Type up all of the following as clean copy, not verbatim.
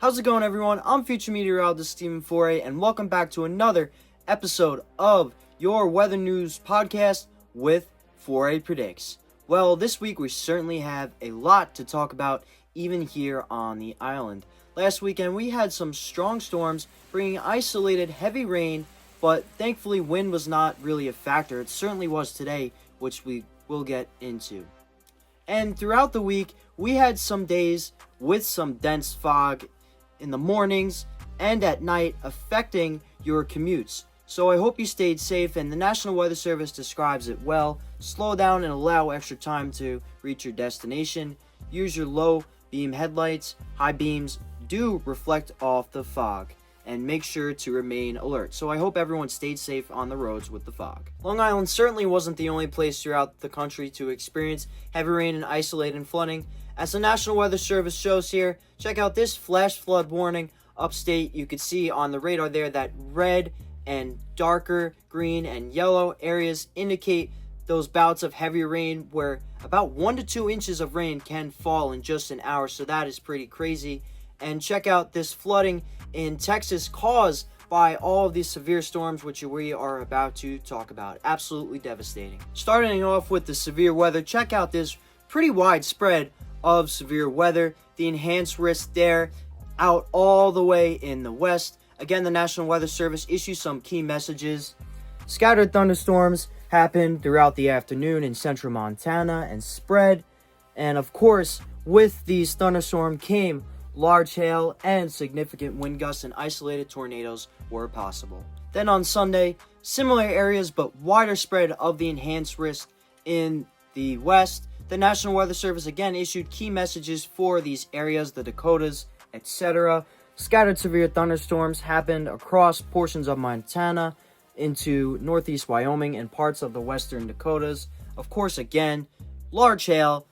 How's it going, everyone? I'm future meteorologist Stephen Foray, and welcome back to another episode of your weather news podcast with Foray Predicts. Well, this week we certainly have a lot to talk about, even here on the island. Last weekend we had some strong storms bringing isolated heavy rain, but thankfully wind was not really a factor. It certainly was today, which we will get into. And throughout the week, we had some days with some dense fog in the mornings and at night affecting your commutes. So I hope you stayed safe, and the National Weather Service describes it well. Slow down and allow extra time to reach your destination. Use your low beam headlights. High beams do reflect off the fog, and make sure to remain alert. So I hope everyone stayed safe on the roads with the fog. Long Island certainly wasn't the only place throughout the country to experience heavy rain and isolated flooding. As the National Weather Service shows here, check out this flash flood warning upstate. You can see on the radar there that red and darker green and yellow areas indicate those bouts of heavy rain where about 1 to 2 inches of rain can fall in just an hour. So that is pretty crazy. And check out this flooding in Texas caused by all of these severe storms, which we are about to talk about. Absolutely devastating. Starting off with the severe weather, check out this pretty wide spread of severe weather. The enhanced risk there out all the way in the west. Again, the National Weather Service issues some key messages. Scattered thunderstorms happened throughout the afternoon in central Montana and spread. And of course, with these thunderstorms came large hail and significant wind gusts, and isolated tornadoes were possible. Then on Sunday, similar areas but wider spread of the enhanced risk in the west. The National Weather Service again issued key messages for these areas, the Dakotas, etc. Scattered severe thunderstorms happened across portions of Montana into northeast Wyoming and parts of the western Dakotas. Of course, again, large hail,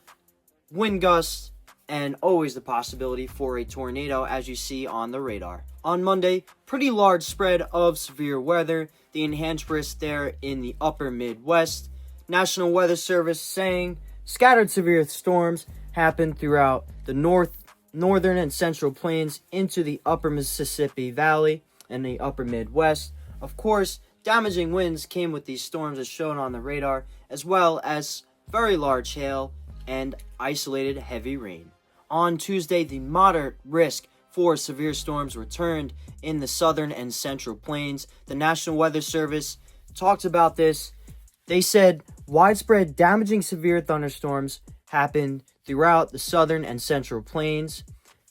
wind gusts, and always the possibility for a tornado, as you see on the radar. On Monday, pretty large spread of severe weather, the enhanced risk there in the upper Midwest. National Weather Service saying scattered severe storms happened throughout the northern and central plains into the upper Mississippi Valley and the upper Midwest. Of course, damaging winds came with these storms as shown on the radar, as well as very large hail and isolated heavy rain. On Tuesday, the moderate risk for severe storms returned in the southern and central plains. The National Weather Service talked about this. They said widespread damaging severe thunderstorms happened throughout the southern and central plains.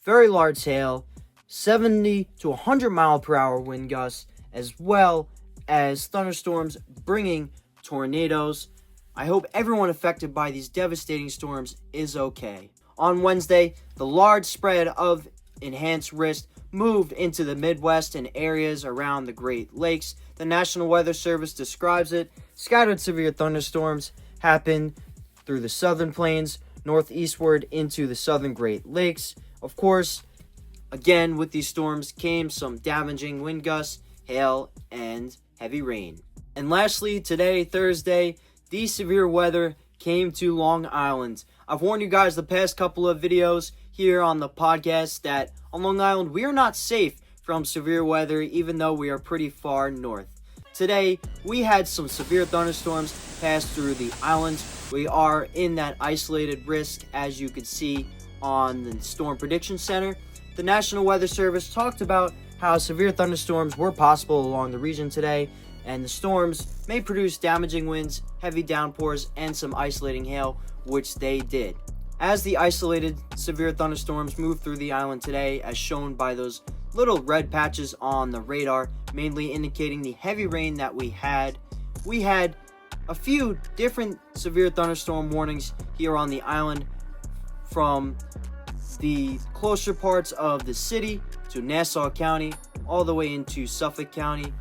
Very large hail, 70 to 100 mile per hour wind gusts, as well as thunderstorms bringing tornadoes. I hope everyone affected by these devastating storms is okay. On Wednesday, the large spread of enhanced risk moved into the Midwest and areas around the Great Lakes. The National Weather Service describes it. Scattered severe thunderstorms happened through the southern plains, northeastward into the southern Great Lakes. Of course, again, with these storms came some damaging wind gusts, hail, and heavy rain. And lastly, today, Thursday, the severe weather came to Long Island. I've warned you guys the past couple of videos here on the podcast that on Long Island we are not safe from severe weather, even though we are pretty far north. Today, we had some severe thunderstorms pass through the island. We are in that isolated risk, as you can see on the Storm Prediction Center. The National Weather Service talked about how severe thunderstorms were possible along the region today, and the storms may produce damaging winds, heavy downpours, and some isolating hail, which they did. As the isolated severe thunderstorms moved through the island today, as shown by those little red patches on the radar, mainly indicating the heavy rain that we had a few different severe thunderstorm warnings here on the island, from the closer parts of the city to Nassau County, all the way into Suffolk County.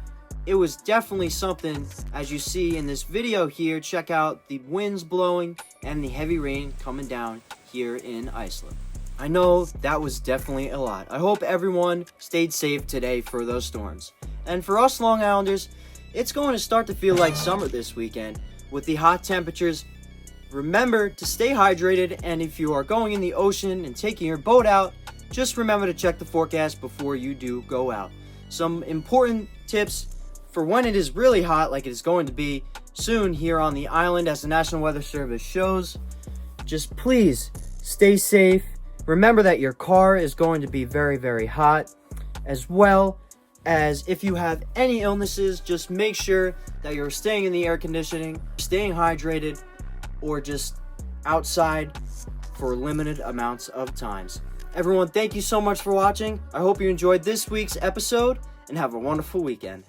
It was definitely something, as you see in this video here. Check out the winds blowing and the heavy rain coming down here in Iceland. I know that was definitely a lot. I hope everyone stayed safe today for those storms. And for us Long Islanders, it's going to start to feel like summer this weekend with the hot temperatures. Remember to stay hydrated, and if you are going in the ocean and taking your boat out, just remember to check the forecast before you do go out. Some important tips for when it is really hot, like it is going to be soon here on the island as the National Weather Service shows. Just please stay safe. Remember that your car is going to be very, very hot, as well as if you have any illnesses, just make sure that you're staying in the air conditioning, staying hydrated, or just outside for limited amounts of times. Everyone, thank you so much for watching. I hope you enjoyed this week's episode and have a wonderful weekend.